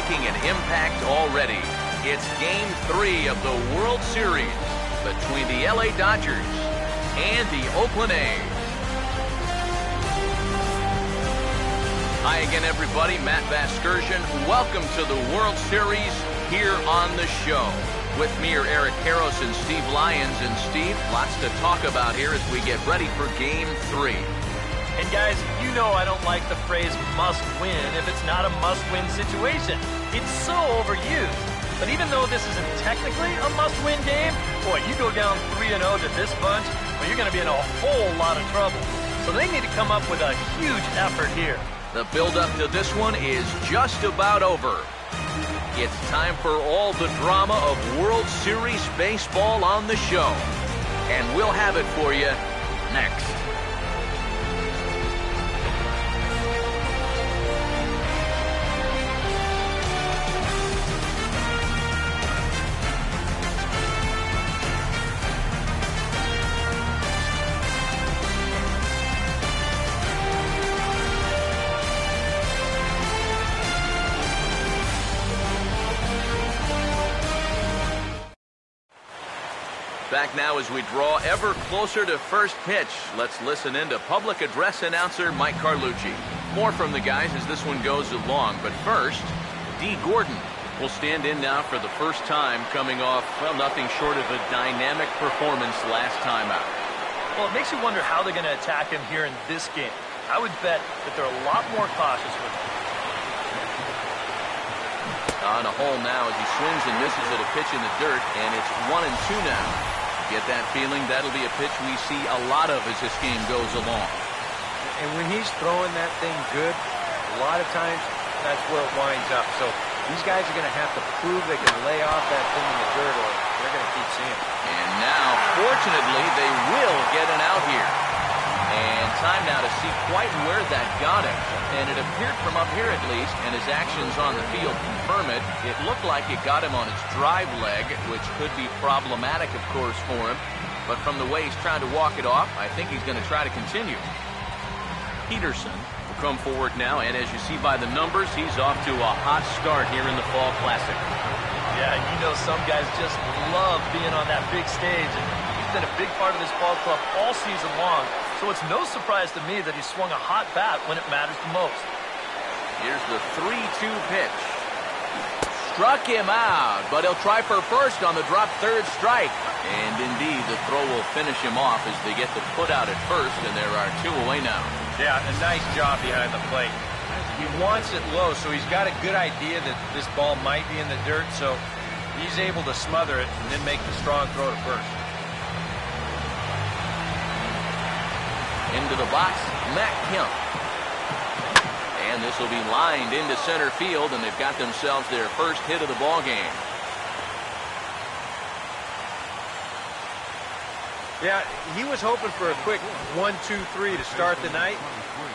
making an impact already. It's Game 3 of the World Series between the LA Dodgers and the Oakland A's. Hi again, everybody. Matt Vasgersian. Welcome to the World Series here on the show. With me are Eric Karros and Steve Lyons. And Steve, lots to talk about here as we get ready for Game 3. And guys, you know I don't like the phrase must win if it's not a must-win situation. It's so overused. But even though this isn't technically a must-win game, boy, you go down 3-0 to this bunch, well, you're going to be in a whole lot of trouble. So they need to come up with a huge effort here. The build-up to this one is just about over. It's time for all the drama of World Series baseball on the show. And we'll have it for you next. Back now as we draw ever closer to first pitch. Let's listen in to public address announcer Mike Carlucci. More from the guys as this one goes along. But first, D. Gordon will stand in now for the first time, coming off, well, nothing short of a dynamic performance last time out. Well, it makes you wonder how they're going to attack him here in this game. I would bet that they're a lot more cautious with him. On a hole now as he swings and misses at a pitch in the dirt, and it's 1-2 now. Get that feeling that'll be a pitch we see a lot of as this game goes along. And when he's throwing that thing good, a lot of times that's where it winds up. So these guys are going to have to prove they can lay off that thing in the dirt, or they're going to keep seeing it. And now, fortunately, they will get an out here. And time now to see quite where that got him. And it appeared from up here at least, and his actions on the field confirm it. It looked like it got him on his drive leg, which could be problematic, of course, for him. But from the way he's trying to walk it off, I think he's going to try to continue. Peterson will come forward now, and as you see by the numbers, he's off to a hot start here in the Fall Classic. Yeah, you know some guys just love being on that big stage, and he's been a big part of this ball club all season long. So it's no surprise to me that he swung a hot bat when it matters the most. Here's the 3-2 pitch. Struck him out, but he'll try for first on the drop third strike. And indeed, the throw will finish him off as they get the put out at first, and there are 2 away now. Yeah, a nice job behind the plate. He wants it low, so he's got a good idea that this ball might be in the dirt, so he's able to smother it and then make the strong throw to first. Into the box, Matt Kemp. And this will be lined into center field, and they've got themselves their first hit of the ball game. Yeah, he was hoping for a quick 1-2-3 to start the night.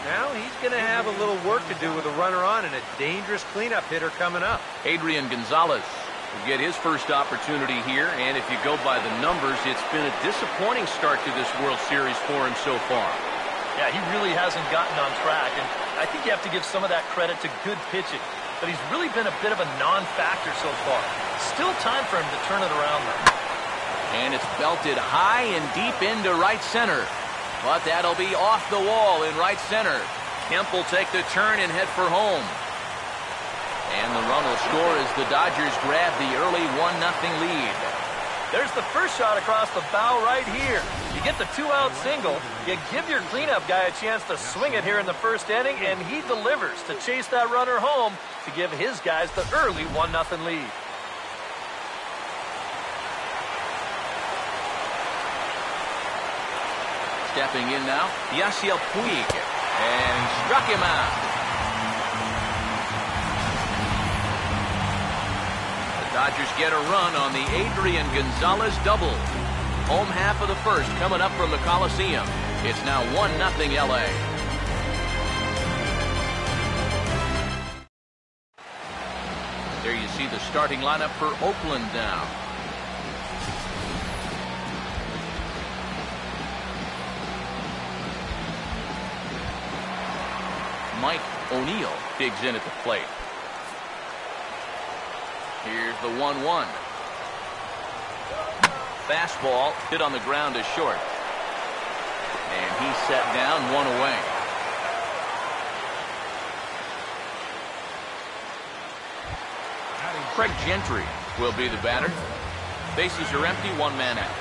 Now he's going to have a little work to do with a runner on and a dangerous cleanup hitter coming up. Adrian Gonzalez will get his first opportunity here, and if you go by the numbers, it's been a disappointing start to this World Series for him so far. Yeah, he really hasn't gotten on track, and I think you have to give some of that credit to good pitching. But he's really been a bit of a non-factor so far. Still time for him to turn it around, though. And it's belted high and deep into right center. But that'll be off the wall in right center. Kemp will take the turn and head for home. And the run will score as the Dodgers grab the early 1-0 lead. There's the first shot across the bow right here. You get the 2-out single. You give your cleanup guy a chance to swing it here in the first inning, and he delivers to chase that runner home to give his guys the early 1-0 lead. Stepping in now, Yasiel Puig. And he struck him out. Dodgers get a run on the Adrian Gonzalez double. Home half of the first coming up from the Coliseum. It's now 1-0 LA. There you see the starting lineup for Oakland now. Mike O'Neill digs in at the plate. Here's the 1-1. Fastball hit on the ground is short. And he's set down, one away. Craig Gentry will be the batter. Bases are empty, one man out.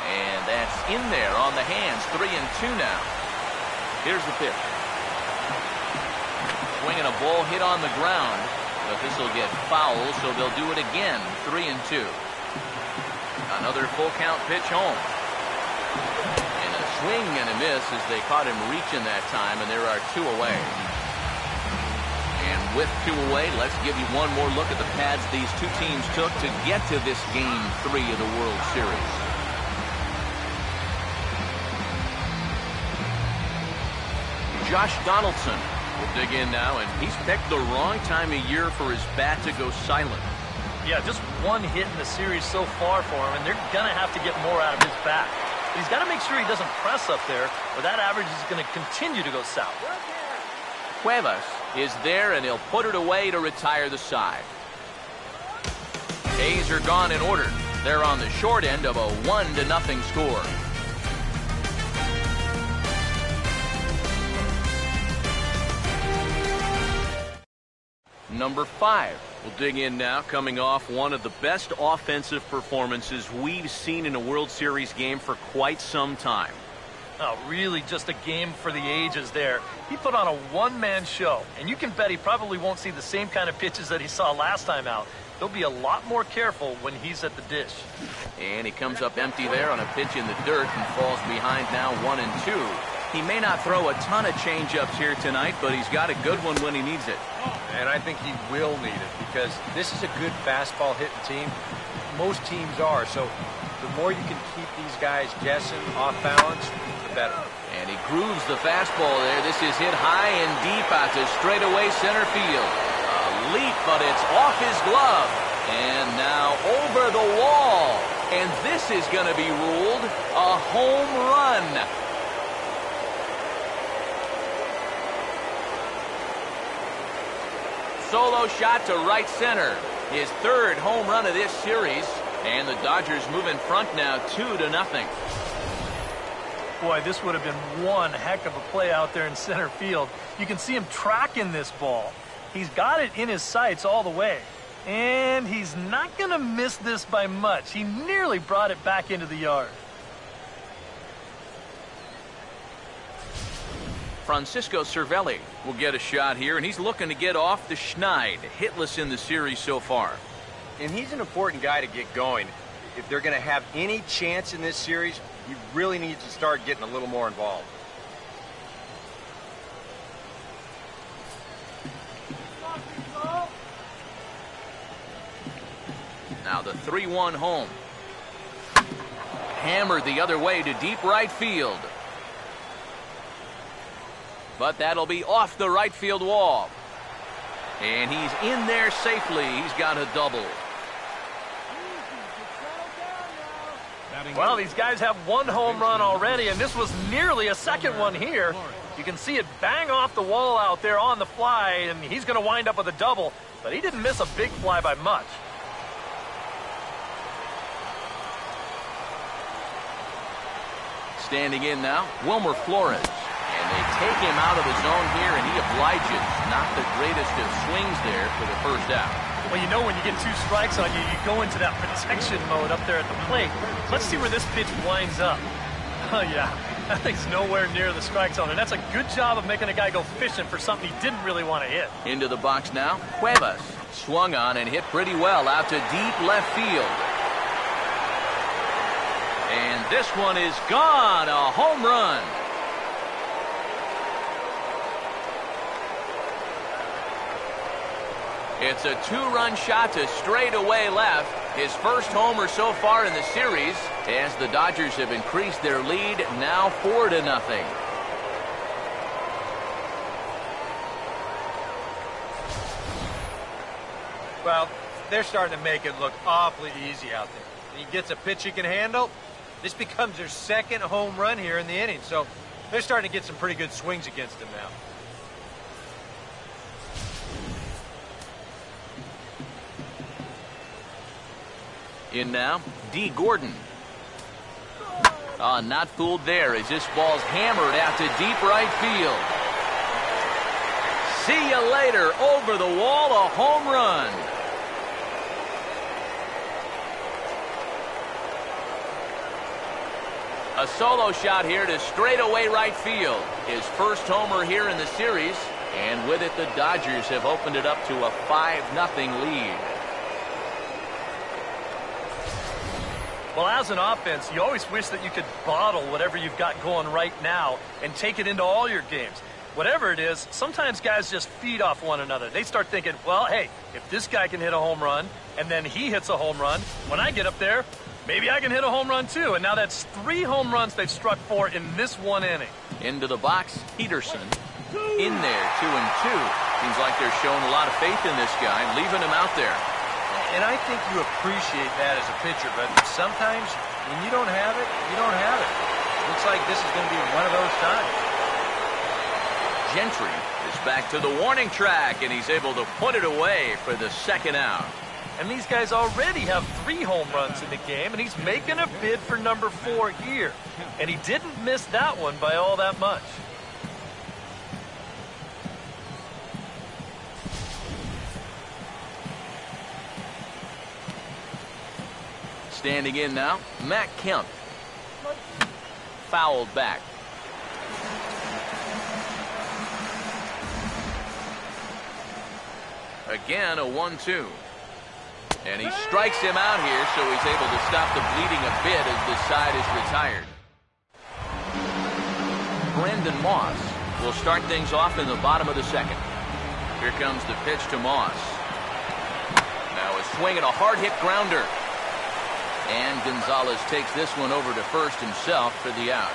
And that's in there on the hands, 3-2 now. Here's the pitch. Swinging a ball hit on the ground, but this will get foul, so they'll do it again, 3-2. Another full count pitch home. And a swing and a miss as they caught him reaching that time, and there are 2 away. And with 2 away, let's give you one more look at the pads these two teams took to get to this Game 3 of the World Series. Josh Donaldson will dig in now, and he's picked the wrong time of year for his bat to go silent. Yeah, just one hit in the series so far for him, and they're going to have to get more out of his bat. But he's got to make sure he doesn't press up there, or that average is going to continue to go south. Cuevas is there, and he'll put it away to retire the side. A's are gone in order. They're on the short end of a 1-0 score. Number 5 will dig in now, coming off one of the best offensive performances we've seen in a World Series game for quite some time. Oh, really just a game for the ages there. He put on a one-man show, and you can bet he probably won't see the same kind of pitches that he saw last time out. He'll be a lot more careful when he's at the dish. And he comes up empty there on a pitch in the dirt and falls behind now 1-2. He may not throw a ton of change-ups here tonight, but he's got a good one when he needs it. And I think he will need it because this is a good fastball hitting team. Most teams are, so the more you can keep these guys guessing off balance, the better. And he grooves the fastball there. This is hit high and deep out to straightaway center field. A leap, but it's off his glove. And now over the wall. And this is going to be ruled a home run. Solo shot to right center. His 3rd home run of this series. And the Dodgers move in front now 2-0. Boy, this would have been one heck of a play out there in center field. You can see him tracking this ball. He's got it in his sights all the way. And he's not going to miss this by much. He nearly brought it back into the yard. Francisco Cervelli will get a shot here, and he's looking to get off the schneid. Hitless in the series so far. And he's an important guy to get going. If they're going to have any chance in this series, he really needs to start getting a little more involved. Now the 3-1 home. Hammered the other way to deep right field. But that'll be off the right field wall. And he's in there safely. He's got a double. Well, these guys have one home run already, and this was nearly a second one here. You can see it bang off the wall out there on the fly, and he's going to wind up with a double, but he didn't miss a big fly by much. Standing in now, Wilmer Flores. And they take him out of the zone here, and he obliges. Not the greatest of swings there for the first out. Well, you know when you get 2 strikes on you, you go into that protection mode up there at the plate. Let's see where this pitch winds up. Oh, yeah. That thing's nowhere near the strike zone, and that's a good job of making a guy go fishing for something he didn't really want to hit. Into the box now, Cuevas. Swung on and hit pretty well out to deep left field. And this one is gone. A home run. It's a 2-run shot to straightaway left. His first homer so far in the series as the Dodgers have increased their lead now 4-0. Well, they're starting to make it look awfully easy out there. He gets a pitch he can handle. This becomes their 2nd home run here in the inning, so they're starting to get some pretty good swings against him now. In now, D. Gordon. Not fooled there as this ball's hammered out to deep right field. See you later. Over the wall, a home run. A solo shot here to straightaway right field. His first homer here in the series. And with it, the Dodgers have opened it up to a 5-0 lead. Well, as an offense, you always wish that you could bottle whatever you've got going right now and take it into all your games. Whatever it is, sometimes guys just feed off one another. They start thinking, well, hey, if this guy can hit a home run and then he hits a home run, when I get up there, maybe I can hit a home run too. And now that's 3 home runs they've struck for in this one inning. Into the box, Peterson. In there, 2-2. Seems like they're showing a lot of faith in this guy, leaving him out there. And I think you appreciate that as a pitcher, but sometimes when you don't have it, you don't have it. Looks like this is going to be one of those times. Gentry is back to the warning track, and he's able to put it away for the second out. And these guys already have 3 home runs in the game, and he's making a bid for number 4 here. And he didn't miss that one by all that much. Standing in now, Matt Kemp. Fouled back. Again, a 1-2. And he strikes him out here, so he's able to stop the bleeding a bit as the side is retired. Brandon Moss will start things off in the bottom of the second. Here comes the pitch to Moss. Now a swing and a hard-hit grounder. And Gonzalez takes this one over to first himself for the out.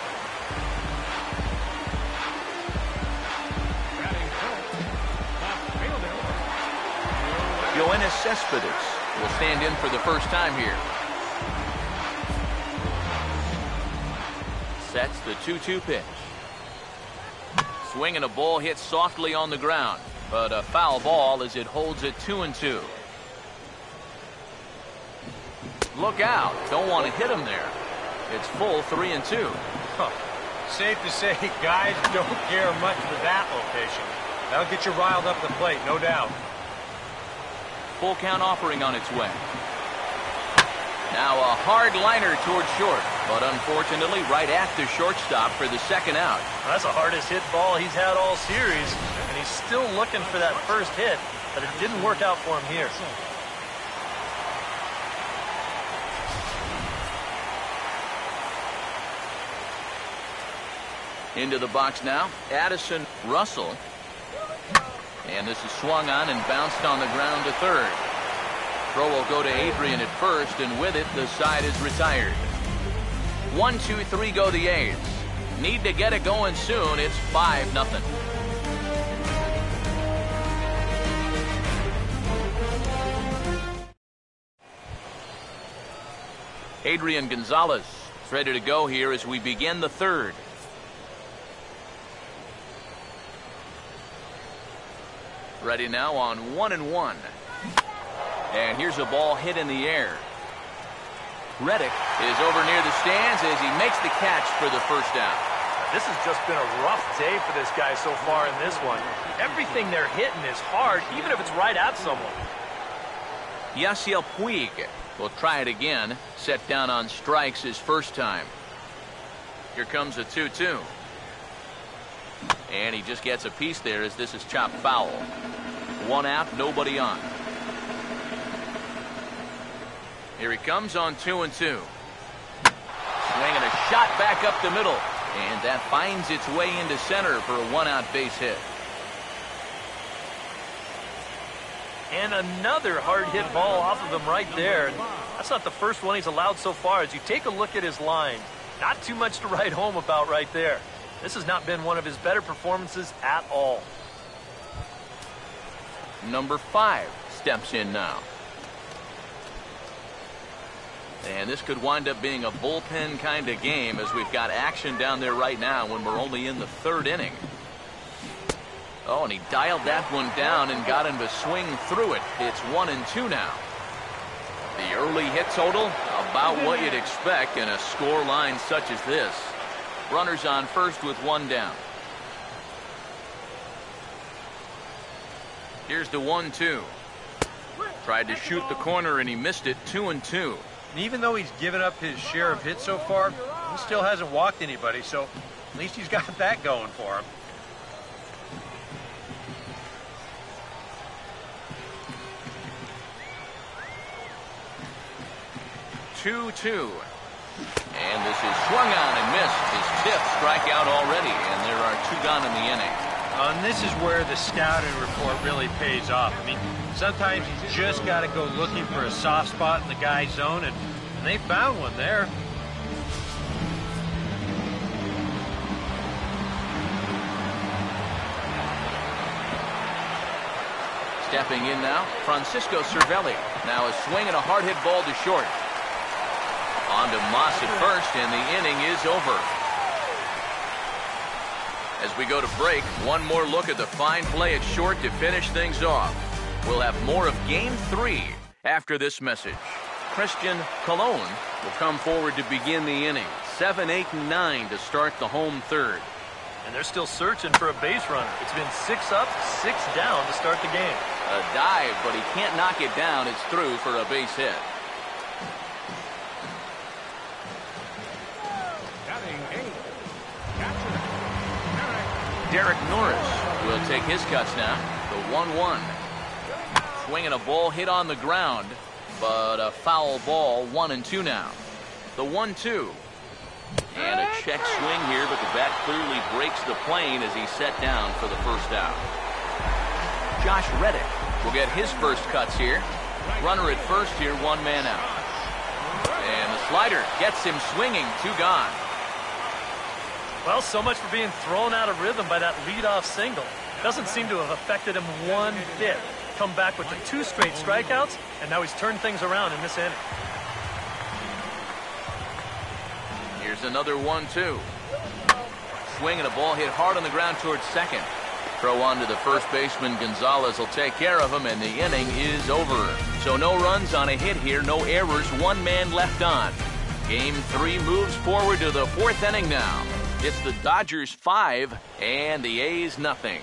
Yoenis Cespedes will stand in for the first time here. Sets the 2-2 pitch. Swing and a ball hit softly on the ground, but a foul ball as it holds it 2-2. Look out. Don't want to hit him there. It's full 3-2. Huh. Safe to say guys don't care much for that location. That'll get you riled up the plate, no doubt. Full count offering on its way. Now a hard liner toward short, but unfortunately right at the shortstop for the second out. That's the hardest hit ball he's had all series, and he's still looking for that first hit, but it didn't work out for him here. Into the box now, Addison Russell. And this is swung on and bounced on the ground to third. Throw will go to Adrian at first, and with it, the side is retired. 1-2-3 go the A's. Need to get it going soon. It's 5-0. Adrian Gonzalez is ready to go here as we begin the third. Ready now on 1-1. And here's a ball hit in the air. Reddick is over near the stands as he makes the catch for the first out. This has just been a rough day for this guy so far in this one. Everything they're hitting is hard, even if it's right at someone. Yasiel Puig will try it again. Set down on strikes his first time. Here comes a 2-2. And he just gets a piece there as this is chopped foul. 1 out, nobody on. Here he comes on 2-2. Swinging a shot back up the middle. And that finds its way into center for a 1-out base hit. And another hard hit ball off of him right there. And that's not the first one he's allowed so far. As you take a look at his line, not too much to write home about right there. This has not been one of his better performances at all. Number 5 steps in now. And this could wind up being a bullpen kind of game as we've got action down there right now when we're only in the third inning. Oh, and he dialed that one down and got him to swing through it. It's 1-2 now. The early hit total, about what you'd expect in a score line such as this. Runners on first with one down. Here's the 1-2. Tried to shoot the corner and he missed it. 2-2. And even though he's given up his share of hits so far, he still hasn't walked anybody, so at least he's got that going for him. 2-2. And this is swung on and missed. His 10th strikeout already, and there are 2 gone in the inning. And this is where the scouting report really pays off. I mean, sometimes you just got to go looking for a soft spot in the guy's zone, and they found one there. Stepping in now, Francisco Cervelli. Now a swing and a hard hit ball to short. On to Moss at first, and the inning is over. As we go to break, one more look at the fine play at short to finish things off. We'll have more of Game 3 after this message. Christian Colon will come forward to begin the inning. 7, 8, and 9 to start the home third. And they're still searching for a base runner. It's been 6 up, 6 down to start the game. A dive, but he can't knock it down. It's through for a base hit. Derek Norris will take his cuts now. The 1-1. Swinging a ball hit on the ground, but a foul ball. 1-2 now. The 1-2. And a check swing here, but the bat clearly breaks the plane as he's set down for the first out. Josh Reddick will get his first cuts here. Runner at first here, 1 man out. And the slider gets him swinging. 2 gone. Well, so much for being thrown out of rhythm by that leadoff single. Doesn't seem to have affected him one bit. Come back with the 2 straight strikeouts, and now he's turned things around in this inning. Here's another 1-2. Swing and a ball hit hard on the ground towards second. Throw on to the first baseman. Gonzalez will take care of him, and the inning is over. So no runs on a hit here, no errors, 1 man left on. Game 3 moves forward to the 4th inning now. It's the Dodgers 5 and the A's nothing.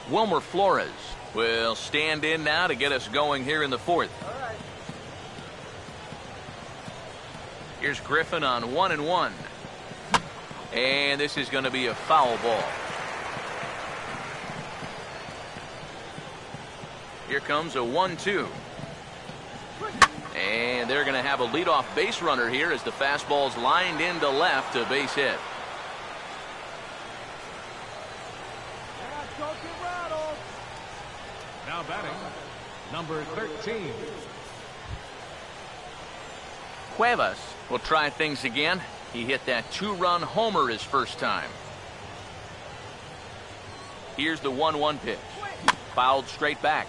Wilmer Flores will stand in now to get us going here in the 4th. Here's Griffin on 1-1. And this is going to be a foul ball. Here comes a 1-2. And they're going to have a leadoff base runner here as the fastball's lined into left, a base hit. Now batting, number 13. Cuevas will try things again. He hit that 2-run homer his first time. Here's the 1-1 pitch. Fouled straight back.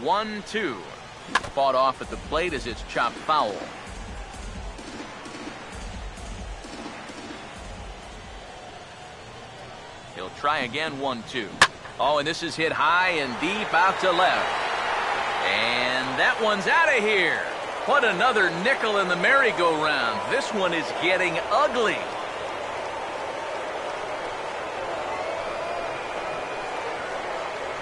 1-2. Fought off at the plate as it's chopped foul. He'll try again. 1-2. Oh, and this is hit high and deep out to left. And that one's out of here. What another nickel in the merry-go-round. This one is getting ugly.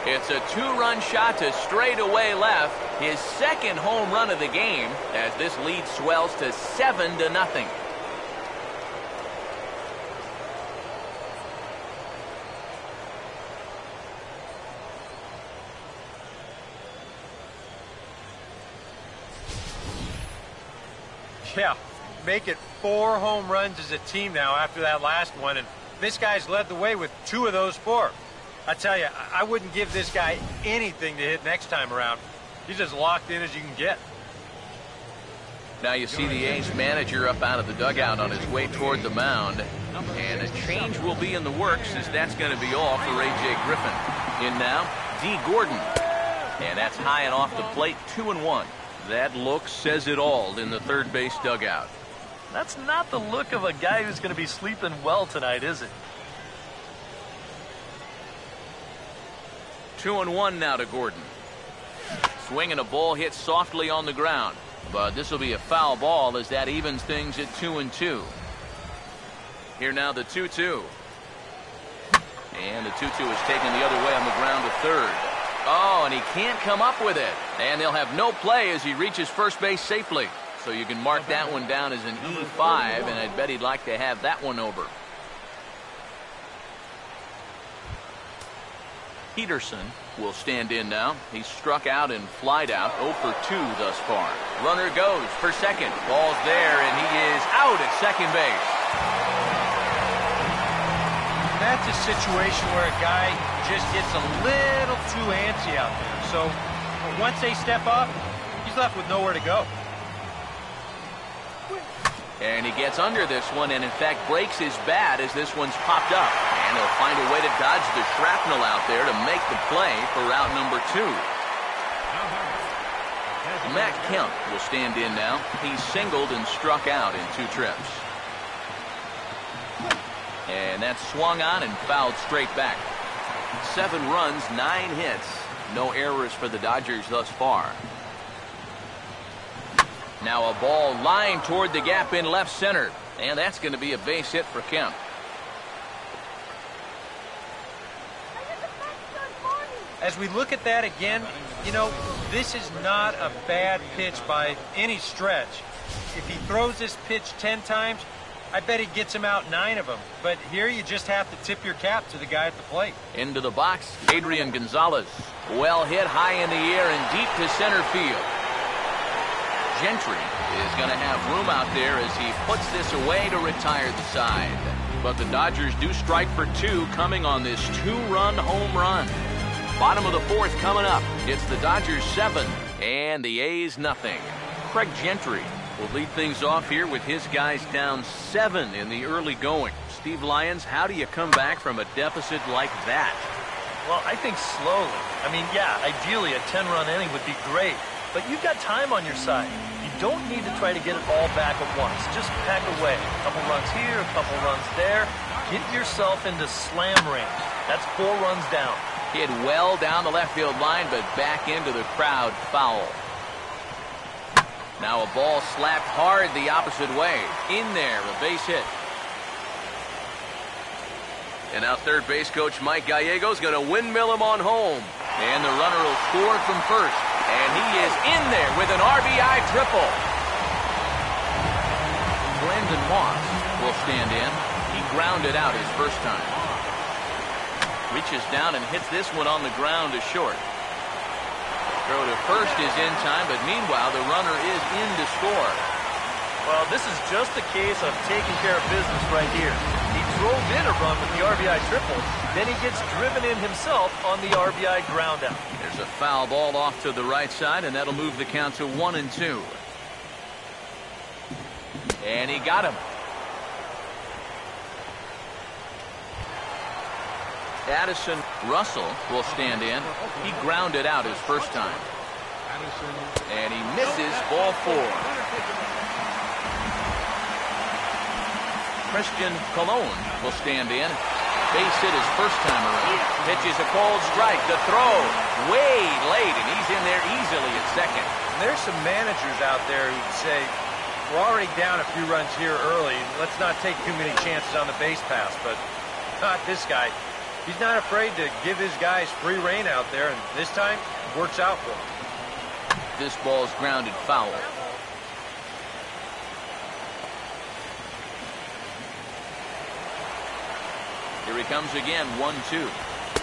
It's a 2-run shot to straightaway left. His second home run of the game as this lead swells to 7-0. Yeah, make it 4 home runs as a team now after that last one, and this guy's led the way with 2 of those 4. I tell you, I wouldn't give this guy anything to hit next time around. He's as locked in as you can get. Now you see the A's manager up out of the dugout on his way toward the mound. And a change will be in the works as that's going to be all for A.J. Griffin. In now, D. Gordon. And that's high and off the plate, 2-1. That look says it all in the third base dugout. That's not the look of a guy who's going to be sleeping well tonight, is it? 2-1 now to Gordon. Swinging a ball hit softly on the ground. But this will be a foul ball as that evens things at 2-2. Here now the 2-2. And the 2-2 is taken the other way on the ground to third. Oh, and he can't come up with it. And they'll have no play as he reaches first base safely. So you can mark that one down as an E5, and I'd bet he'd like to have that one over. Peterson will stand in now. He's struck out and flied out 0 for 2 thus far. Runner goes for second. Ball's there, and he is out at second base. That's a situation where a guy just gets a little too antsy out there. So once they step up, he's left with nowhere to go. And he gets under this one and, in fact, breaks his bat as this one's popped up. And he'll find a way to dodge the shrapnel out there to make the play for route number 2. Matt Kemp will stand in now. He's singled and struck out in 2 trips. And that's swung on and fouled straight back. 7 runs, 9 hits. No errors for the Dodgers thus far. Now a ball lined toward the gap in left center. And that's going to be a base hit for Kemp. As we look at that again, you know, this is not a bad pitch by any stretch. If he throws this pitch 10 times, I bet he gets him out 9 of them. But here you just have to tip your cap to the guy at the plate. Into the box, Adrian Gonzalez. Well hit high in the air and deep to center field. Gentry is going to have room out there as he puts this away to retire the side. But the Dodgers do strike for 2 coming on this 2-run home run. Bottom of the 4th coming up. It's the Dodgers 7 and the A's nothing. Craig Gentry will lead things off here with his guys down 7 in the early going. Steve Lyons, how do you come back from a deficit like that? Well, I think slowly. I mean, yeah, ideally a 10-run inning would be great, but you've got time on your side. You don't need to try to get it all back at once. Just pack away. A couple runs here, a couple runs there. Get yourself into slam range. That's 4 runs down. Hit well down the left field line, but back into the crowd, foul. Now a ball slapped hard the opposite way. In there, a base hit. And now third base coach Mike Gallego's going to windmill him on home. And the runner will score from first. And he is in there with an RBI triple. Brandon Moss will stand in. He grounded out his first time. Reaches down and hits this one on the ground to short. Throw to first is in time, but meanwhile the runner is in to score. Well, this is just a case of taking care of business right here. He drove in a run with the RBI triple, then he gets driven in himself on the RBI groundout. There's a foul ball off to the right side, and that'll move the count to 1-2. And he got him. Addison Russell will stand in. He grounded out his first time. And he misses ball 4. Christian Colon will stand in. Base hit his first time around. Pitches a cold strike. The throw way late, and he's in there easily at second. And there's some managers out there who say, we're already down a few runs here early. Let's not take too many chances on the base pass, but not this guy. He's not afraid to give his guys free rein out there, and this time it works out for him. This ball's grounded foul. Here he comes again, 1-2.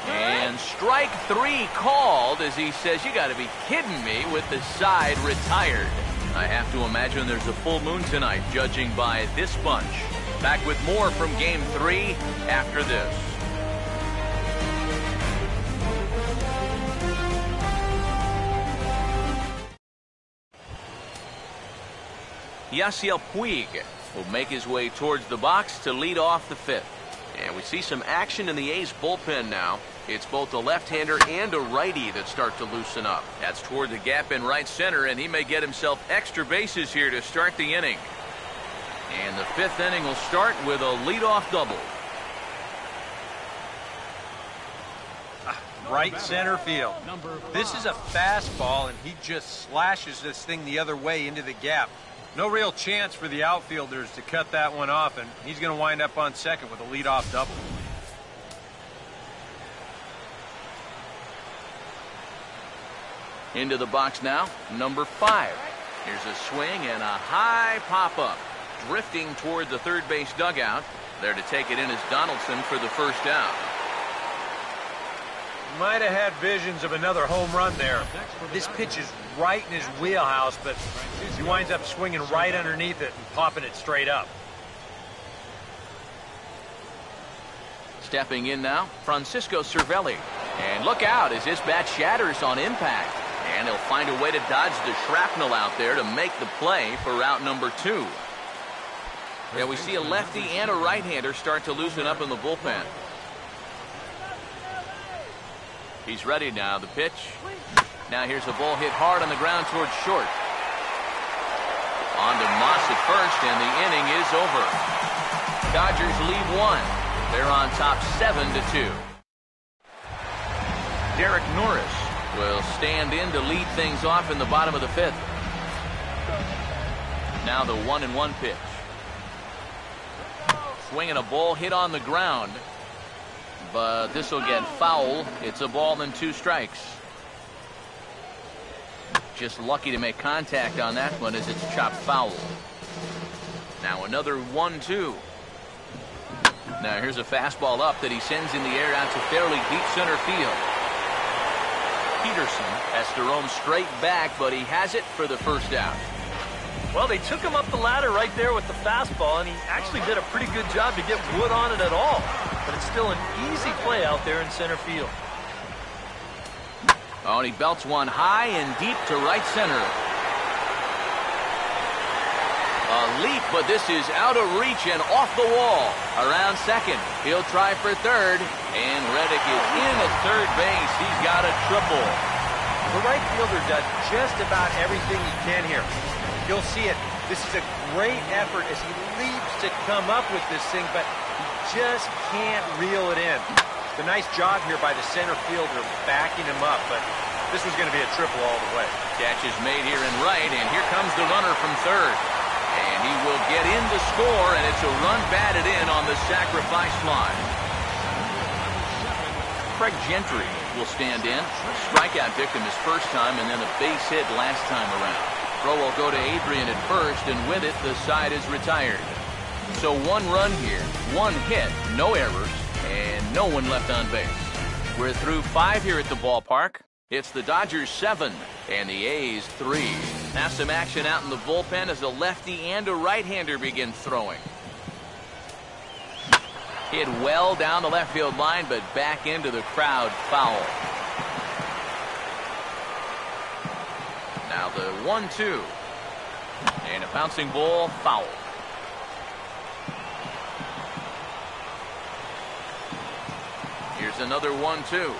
And strike 3 called as he says, you got to be kidding me, with the side retired. I have to imagine there's a full moon tonight, judging by this bunch. Back with more from Game 3 after this. Yasiel Puig will make his way towards the box to lead off the 5th. And we see some action in the A's bullpen now. It's both a left-hander and a righty that start to loosen up. That's toward the gap in right center, and he may get himself extra bases here to start the inning. And the 5th inning will start with a leadoff double. right center field. This is a fastball, and he just slashes this thing the other way into the gap. No real chance for the outfielders to cut that one off, and he's going to wind up on second with a leadoff double. Into the box now, number 5. Here's a swing and a high pop-up. Drifting toward the third base dugout. There to take it in is Donaldson for the first out. Might have had visions of another home run there. This pitch is right in his wheelhouse, but he winds up swinging right underneath it and popping it straight up. Stepping in now, Francisco Cervelli. And look out as this bat shatters on impact. And he'll find a way to dodge the shrapnel out there to make the play for out number 2. Yeah, we see a lefty and a right-hander start to loosen up in the bullpen. He's ready now. The pitch. Now here's a ball hit hard on the ground towards short. On to Moss at first, and the inning is over. Dodgers lead 1. They're on top 7-2. Derek Norris will stand in to lead things off in the bottom of the 5th. Now the 1-1 pitch. Swinging a ball hit on the ground, but this will get foul. It's a ball and 2 strikes. Just lucky to make contact on that one as it's chopped foul. Now another 1-2. Now here's a fastball up that he sends in the air out to fairly deep center field. Peterson has to roam straight back, but he has it for the first out. Well, they took him up the ladder right there with the fastball, and he actually did a pretty good job to get wood on it at all. But it's still an easy play out there in center field. Oh, and he belts one high and deep to right center. A leap, but this is out of reach and off the wall. Around second. He'll try for third, and Reddick is in at third base. He's got a triple. The right fielder does just about everything he can here. You'll see it. This is a great effort as he leaps to come up with this thing, but he just can't reel it in. It's a nice job here by the center fielder backing him up, but this was going to be a triple all the way. Catch is made here in right, and here comes the runner from third. And he will get in to score, and it's a run batted in on the sacrifice fly. Craig Gentry will stand in. Strikeout victim his first time, and then a base hit last time around. Throw will go to Adrian at first, and with it, the side is retired. So 1 run here, 1 hit, no errors, and no one left on base. We're through 5 here at the ballpark. It's the Dodgers 7 and the A's 3. Now some action out in the bullpen as a lefty and a right-hander begin throwing. Hit well down the left field line, but back into the crowd, foul. Now the 1-2. And a bouncing ball, foul. Here's another 1-2.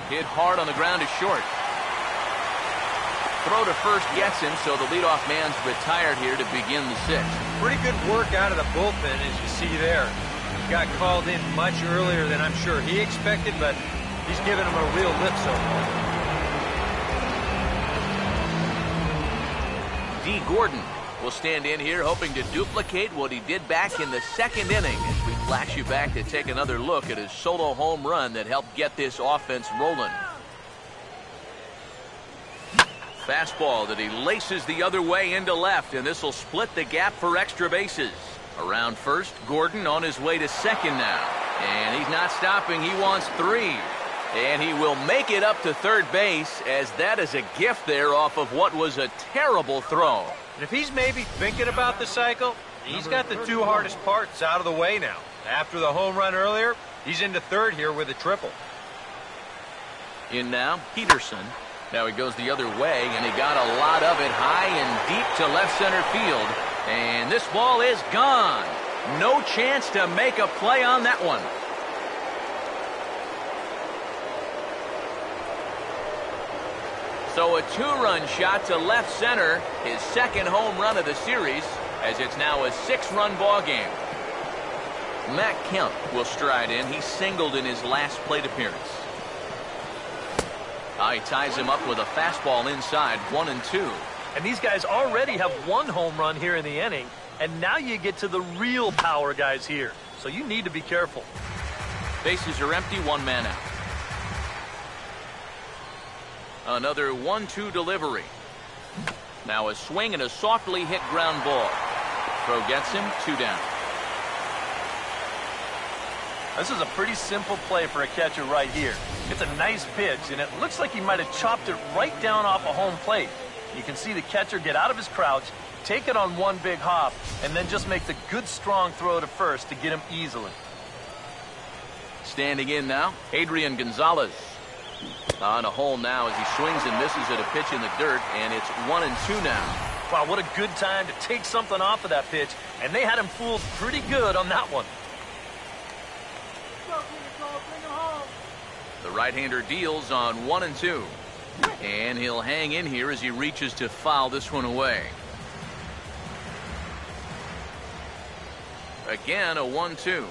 Hit hard on the ground is short. Throw to first gets him, so the leadoff man's retired here to begin the 6th. Pretty good work out of the bullpen, as you see there. He got called in much earlier than I'm sure he expected, but he's given him a real lift so far. D. Gordon will stand in here hoping to duplicate what he did back in the 2nd inning as we flash you back to take another look at his solo home run that helped get this offense rolling. Fastball that he laces the other way into left, and this will split the gap for extra bases. Around first, Gordon on his way to second now. And he's not stopping. He wants 3. And he will make it up to third base, as that is a gift there off of what was a terrible throw. And if he's maybe thinking about the cycle, he's got the 2 hardest parts out of the way now. After the home run earlier, he's into third here with a triple. In now, Peterson. Now he goes the other way, and he got a lot of it high and deep to left center field. And this ball is gone. No chance to make a play on that one. So a 2-run shot to left center, his 2nd home run of the series, as it's now a 6-run ball game. Matt Kemp will stride in. He singled in his last plate appearance. He ties him up with a fastball inside, 1-2. And these guys already have one home run here in the inning, and now you get to the real power guys here. So you need to be careful. Bases are empty, one man out. Another 1-2 delivery. Now a swing and a softly hit ground ball. Throw gets him, 2 down. This is a pretty simple play for a catcher right here. It's a nice pitch, and it looks like he might have chopped it right down off a home plate. You can see the catcher get out of his crouch, take it on one big hop, and then just make the good strong throw to first to get him easily. Standing in now, Adrian Gonzalez. On a hole now as he swings and misses at a pitch in the dirt, and it's 1-2 now. Wow, what a good time to take something off of that pitch, and they had him fooled pretty good on that one. The right-hander deals on 1-2. And he'll hang in here as he reaches to foul this one away. Again, a 1-2.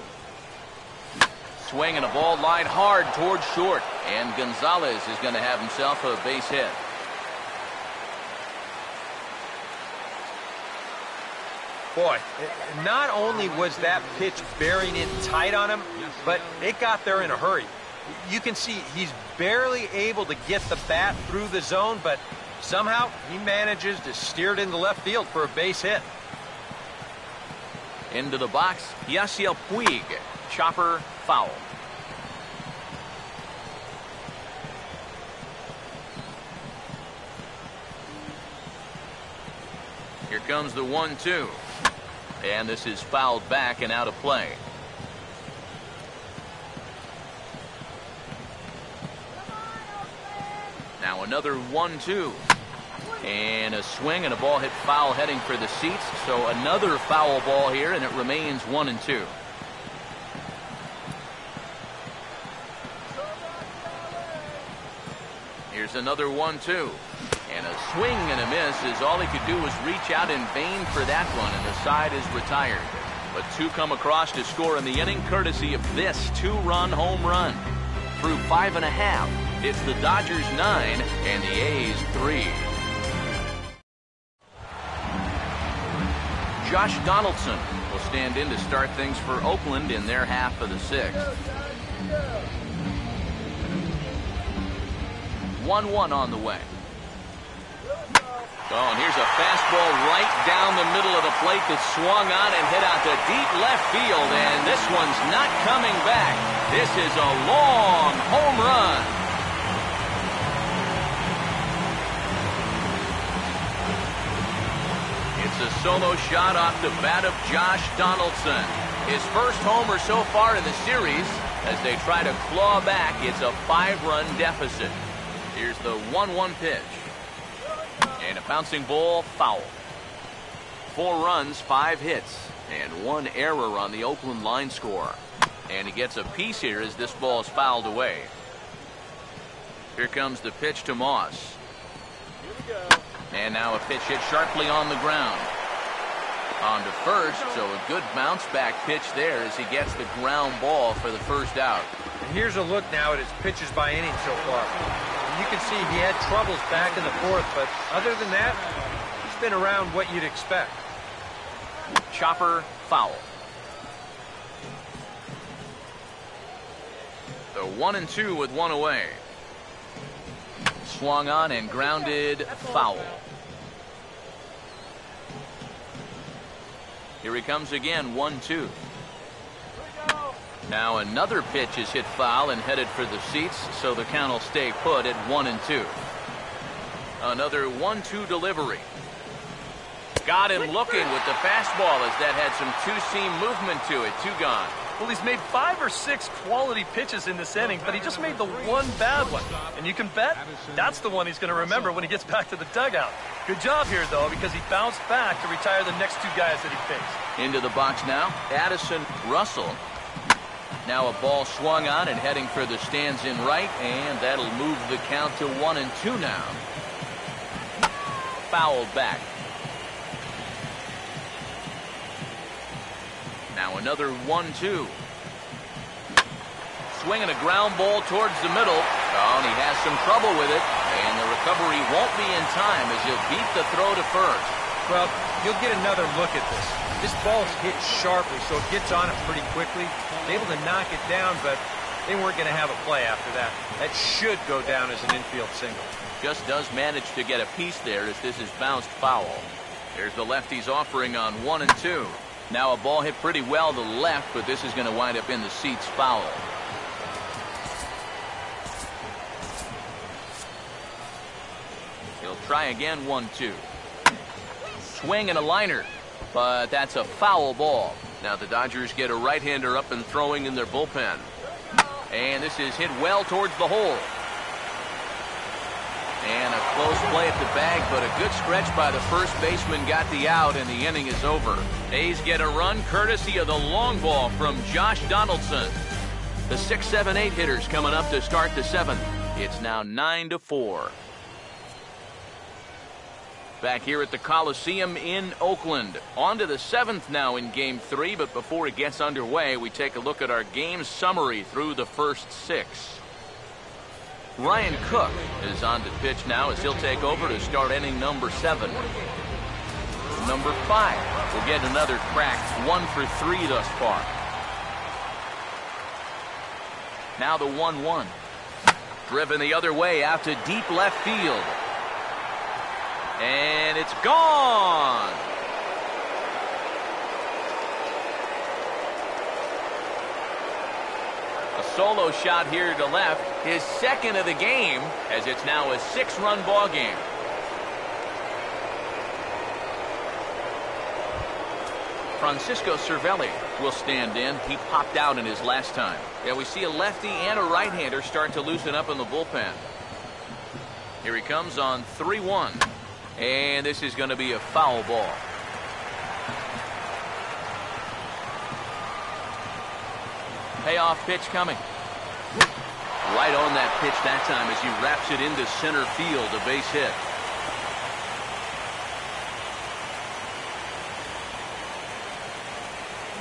Swing and a ball lined hard towards short. And Gonzalez is going to have himself a base hit. Boy, not only was that pitch bearing in tight on him, but it got there in a hurry. You can see he's barely able to get the bat through the zone, but somehow he manages to steer it into left field for a base hit. Into the box, Yasiel Puig. Chopper, foul. Here comes the 1-2. And this is fouled back and out of play. Now another 1-2. And a swing and a ball hit foul heading for the seats. So another foul ball here, and it remains 1-2. Here's another 1-2. And a swing and a miss as all he could do was reach out in vain for that one, and the side is retired. But 2 come across to score in the inning, courtesy of this 2-run home run. Through 5.5, it's the Dodgers 9 and the A's 3. Josh Donaldson will stand in to start things for Oakland in their half of the 6th. 1-1 on the way. Oh, and here's a fastball right down the middle of the plate that swung on and hit out to deep left field, and this one's not coming back. This is a long home run. It's a solo shot off the bat of Josh Donaldson. His first homer so far in the series. As they try to claw back, it's a 5-run deficit. Here's the 1-1 pitch. And a bouncing ball, foul. 4 runs, 5 hits, and 1 error on the Oakland line score. And he gets a piece here as this ball is fouled away. Here comes the pitch to Moss. And now a pitch hit sharply on the ground. On to first, so a good bounce back pitch there as he gets the ground ball for the first out. And here's a look now at his pitches by inning so far. You can see he had troubles back in the 4th, but other than that, he's been around what you'd expect. Chopper, foul. The 1-2 with 1 away. Swung on and grounded, foul. Here he comes again, 1-2. Now another pitch is hit foul and headed for the seats, so the count will stay put at 1-2. Another 1-2 delivery. Got him looking with the fastball as that had some two-seam movement to it. 2 gone. Well, he's made 5 or 6 quality pitches in this inning, but he just made the one bad one. And you can bet that's the one he's going to remember when he gets back to the dugout. Good job here, though, because he bounced back to retire the next 2 guys that he faced. Into the box now, Addison Russell. Now a ball swung on and heading for the stands in right, and that'll move the count to 1-2 now. Fouled back. Now another Another 1-2. Swinging a ground ball towards the middle. Oh, and he has some trouble with it. And the recovery won't be in time as he'll beat the throw to first. Well, you'll get another look at this. This ball's hit sharply, so it gets on it pretty quickly. Able to knock it down, but they weren't going to have a play after that. That should go down as an infield single. Just does manage to get a piece there as this is bounced foul. There's the lefty's offering on 1 and 2. Now a ball hit pretty well to the left, but this is going to wind up in the seats foul. He'll try again, 1-2. Swing and a liner, but that's a foul ball. Now the Dodgers get a right-hander up and throwing in their bullpen. And this is hit well towards the hole. And a close play at the bag, but a good stretch by the first baseman got the out, and the inning is over. A's get a run courtesy of the long ball from Josh Donaldson. The 6, 7, 8 hitters coming up to start the 7th. It's now 9-4. Back here at the Coliseum in Oakland. On to the 7th now in Game 3, but before it gets underway, we take a look at our game summary through the first 6. Ryan Cook is on to pitch now as he'll take over to start inning number 7. Number 5 will get another crack, 1 for 3 thus far. Now the 1-1. Driven the other way out to deep left field. And it's gone. A solo shot here to left, his second of the game, as it's now a 6-run ball game. Francisco Cervelli will stand in. He popped out in his last time. Yeah, we see a lefty and a right-hander start to loosen up in the bullpen. Here he comes on 3-1. And this is going to be a foul ball. Payoff pitch coming. Right on that pitch that time as he wraps it into center field, a base hit.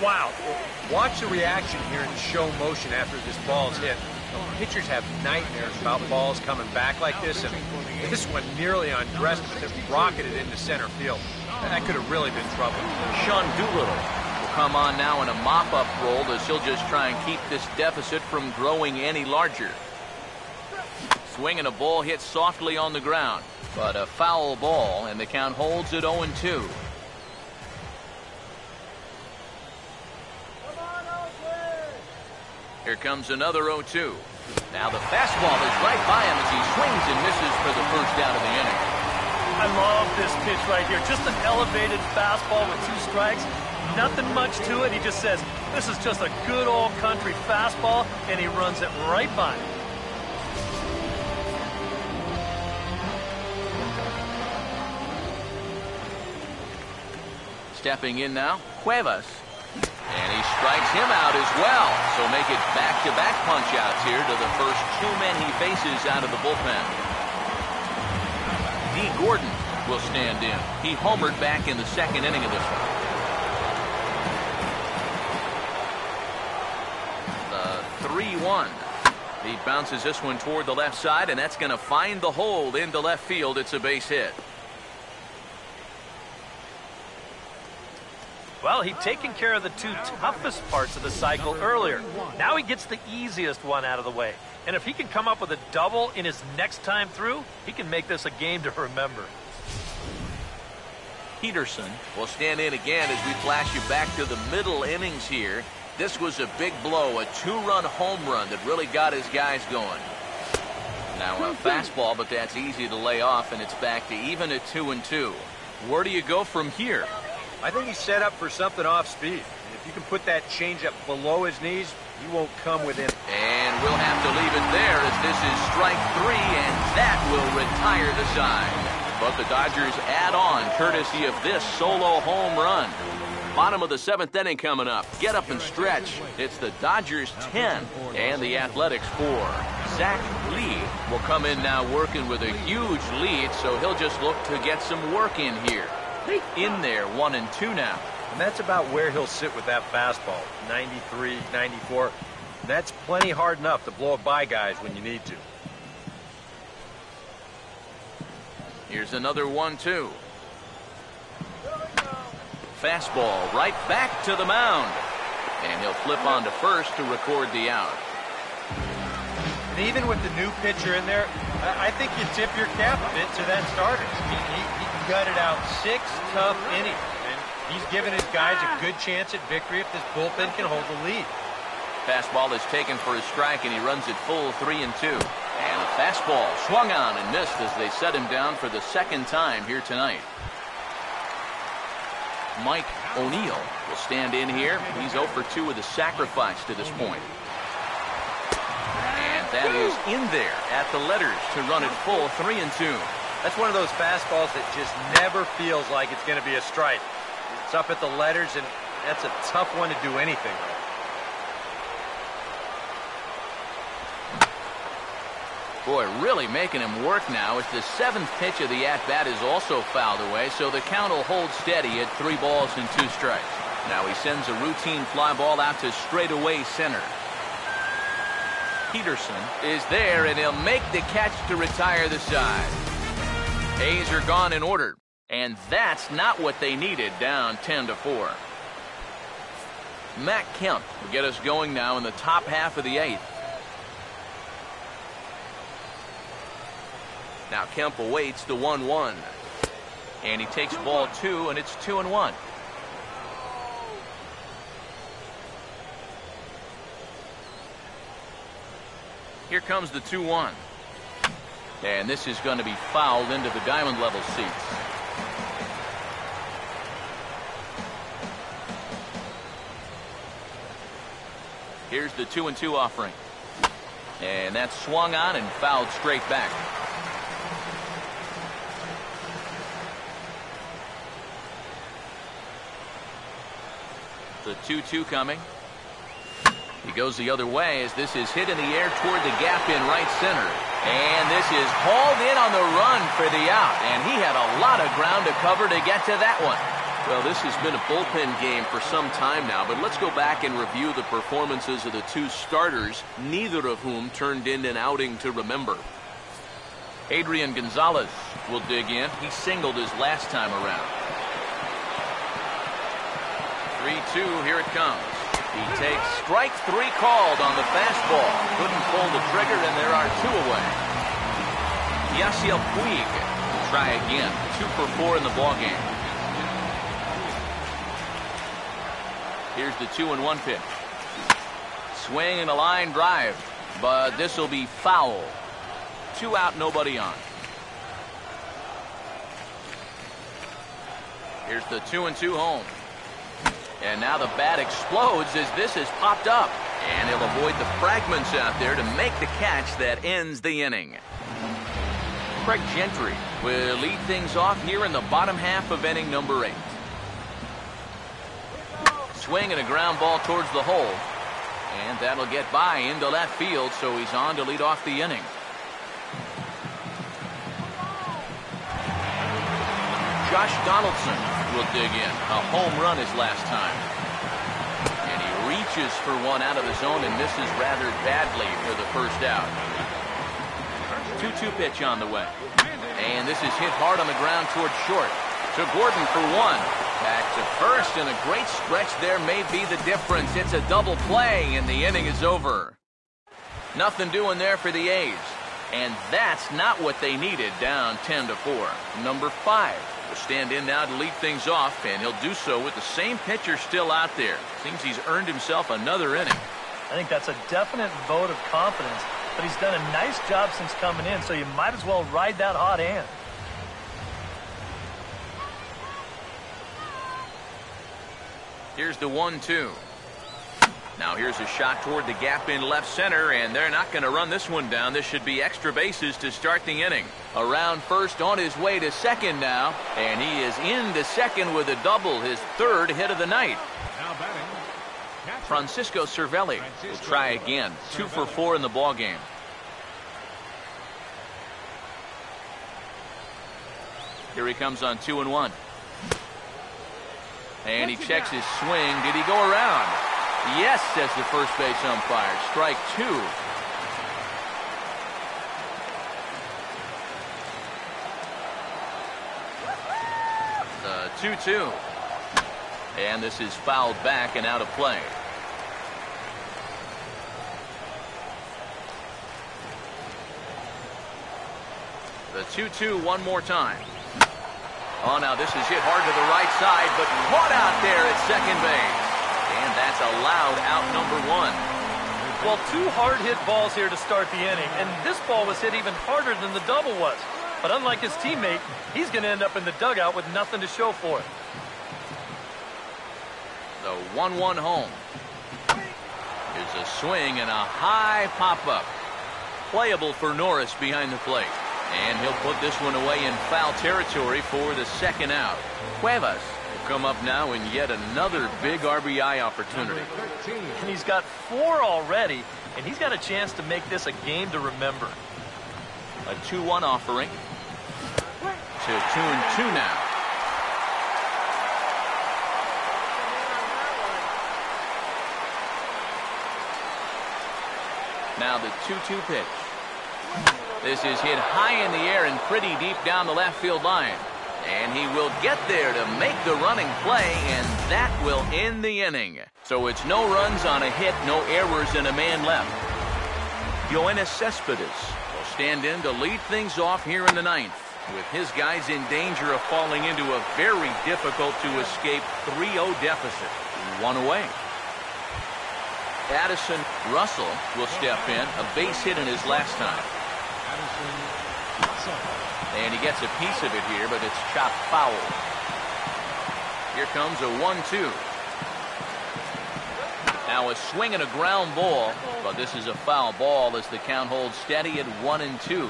Wow. Watch the reaction here in slow motion after this ball's hit. Pitchers have nightmares about balls coming back like this, and this one nearly undressed, but it rocketed into center field. That could have really been trouble. Sean Doolittle will come on now in a mop-up role as he'll just try and keep this deficit from growing any larger. Swinging a ball hit softly on the ground, but a foul ball, and the count holds at 0-2. Here comes another 0-2. Now the fastball is right by him as he swings and misses for the first out of the inning. I love this pitch right here. Just an elevated fastball with 2 strikes. Nothing much to it. He just says, this is just a good old country fastball, and he runs it right by him. Stepping in now, Cuevas. And he strikes him out as well. So make it back-to-back punch-outs here to the first 2 men he faces out of the bullpen. D. Gordon will stand in. He homered back in the 2nd inning of this one. The 3-1. He bounces this one toward the left side, and that's going to find the hole into left field. It's a base hit. Well, he'd taken care of the 2 toughest parts of the cycle earlier. Now he gets the easiest one out of the way. And if he can come up with a double in his next time through, he can make this a game to remember. Peterson will stand in again as we flash you back to the middle innings here. This was a big blow, a 2-run home run that really got his guys going. Now a fastball, but that's easy to lay off, and it's back to even at 2-2. Where do you go from here? I think he's set up for something off speed. And if you can put that changeup below his knees, he won't come within. And we'll have to leave it there as this is strike 3, and that will retire the side. But the Dodgers add on courtesy of this solo home run. Bottom of the 7th inning coming up. Get up and stretch. It's the Dodgers 10 and the Athletics 4. Zach Lee will come in now working with a huge lead, so he'll just look to get some work in here. In there, 1-2 now. And that's about where he'll sit with that fastball, 93, 94. And that's plenty hard enough to blow it by guys when you need to. Here's another 1-2. Fastball right back to the mound. And he'll flip on to first to record the out. And even with the new pitcher in there, I think you tip your cap a bit to that starter. He gutted out 6 tough innings, and he's given his guys a good chance at victory if this bullpen can hold the lead. Fastball is taken for a strike, and he runs it full 3-2. And a fastball swung on and missed as they set him down for the second time here tonight. Mike O'Neill will stand in here. He's 0 for 2 with a sacrifice to this point. And that is in there at the letters to run it full 3-2. That's one of those fastballs that just never feels like it's going to be a strike. It's up at the letters, and that's a tough one to do anything with. Boy, really making him work now as the 7th pitch of the at-bat is also fouled away, so the count will hold steady at 3 balls and 2 strikes. Now he sends a routine fly ball out to straightaway center. Peterson is there, and he'll make the catch to retire the side. A's are gone in order, and that's not what they needed, down 10-4. Matt Kemp will get us going now in the top half of the 8th. Now Kemp awaits the 1-1. And he takes ball 2, and it's 2-1. Here comes the 2-1. And this is going to be fouled into the diamond level seats. Here's the 2-2 offering. And that's swung on and fouled straight back. The 2-2 coming. He goes the other way as this is hit in the air toward the gap in right center. And this is hauled in on the run for the out. And he had a lot of ground to cover to get to that one. Well, this has been a bullpen game for some time now, but let's go back and review the performances of the 2 starters, neither of whom turned in an outing to remember. Adrian Gonzalez will dig in. He singled his last time around. 3-2, here it comes. He takes strike 3 called on the fastball. Couldn't pull the trigger, and there are 2 away. Yasiel Puig will try again. 2 for 4 in the ballgame. Here's the 2-1 pitch. Swing and a line drive, but this will be foul. 2 out, nobody on. Here's the 2-2 home. And now the bat explodes as this has popped up. And he'll avoid the fragments out there to make the catch that ends the inning. Craig Gentry will lead things off here in the bottom half of inning number 8. Swing and a ground ball towards the hole. And that'll get by into left field, so he's on to lead off the inning. Josh Donaldson will dig in. A home run his last time. And he reaches for one out of the zone and misses rather badly for the first out. 2-2 pitch on the way. And this is hit hard on the ground towards short. To Gordon for 1. Back to first, and a great stretch there may be the difference. It's a double play, and the inning is over. Nothing doing there for the A's. And that's not what they needed, down 10-4. Number 5 will stand in now to lead things off, and he'll do so with the same pitcher still out there. Seems he's earned himself another inning. I think that's a definite vote of confidence, but he's done a nice job since coming in, so you might as well ride that hot hand. Here's the 1-2. Now here's a shot toward the gap in left center, and they're not going to run this one down. This should be extra bases to start the inning. Around first, on his way to second now, and he is into second with a double, his 3rd hit of the night. Now batting, Francisco Cervelli will try again. 2 for 4 in the ballgame. Here he comes on 2-1. And he checks his swing. Did he go around? Yes, says the first base umpire. Strike 2. The 2-2. And this is fouled back and out of play. The 2-2 one more time. Oh, now this is hit hard to the right side, but caught out there at second base. And that's allowed out number 1. Well, 2 hard-hit balls here to start the inning, and this ball was hit even harder than the double was. But unlike his teammate, he's going to end up in the dugout with nothing to show for it. The 1-1 home. Here's a swing and a high pop-up. Playable for Norris behind the plate. And he'll put this one away in foul territory for the second out. Cuevas will come up now in yet another big RBI opportunity. And he's got 4 already, and he's got a chance to make this a game to remember. A 2-1 offering. To 2-2 now. Now the 2-2 pitch. This is hit high in the air and pretty deep down the left field line. And he will get there to make the running play, and that will end the inning. So it's no runs on a hit, no errors, and a man left. Yoenis Cespedes will stand in to lead things off here in the 9th, with his guys in danger of falling into a very difficult-to-escape 3-0 deficit. 1 away. Addison Russell will step in, a base hit in his last time. And he gets a piece of it here, but it's chopped foul. Here comes a 1-2. Now a swing and a ground ball, but this is a foul ball as the count holds steady at 1-2.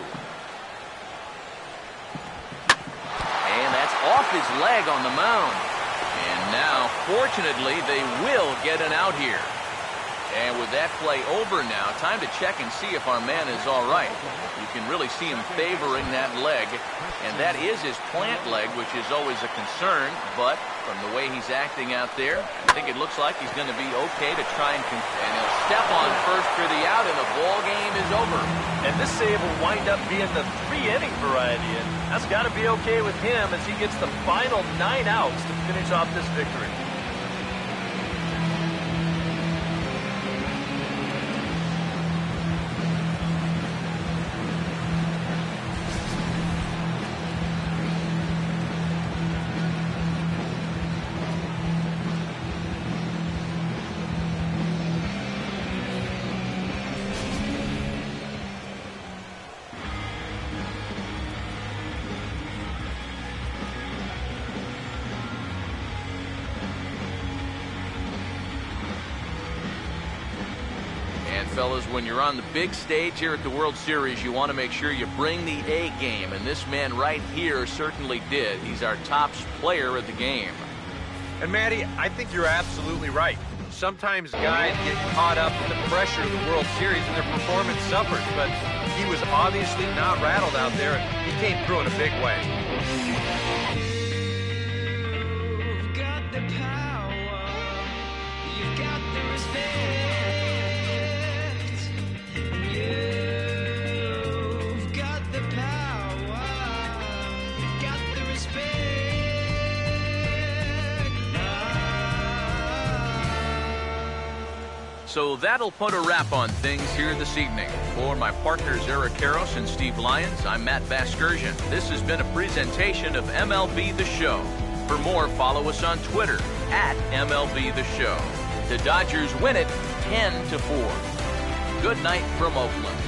And that's off his leg on the mound. And now, fortunately, they will get an out here. And with that play over now, time to check and see if our man is all right. You can really see him favoring that leg, and that is his plant leg, which is always a concern. But from the way he's acting out there, I think it looks like he's going to be okay to try and he'll step on first for the out, and the ball game is over. And this save will wind up being the 3-inning variety, and that's got to be okay with him as he gets the final 9 outs to finish off this victory. Fellas, when you're on the big stage here at the World Series, you want to make sure you bring the A game, and this man right here certainly did. He's our top player of the game. And Matty, I think you're absolutely right. Sometimes guys get caught up in the pressure of the World Series and their performance suffers, but he was obviously not rattled out there, and he came through in a big way. You've got the power, you've got the respect. You've got the power, you've got the respect. So that'll put a wrap on things here this evening. For my partners Eric Karros and Steve Lyons, I'm Matt Vasgersian. This has been a presentation of MLB The Show. For more, follow us on Twitter at MLB The Show. The Dodgers win it 10-4. Good night from Oakland.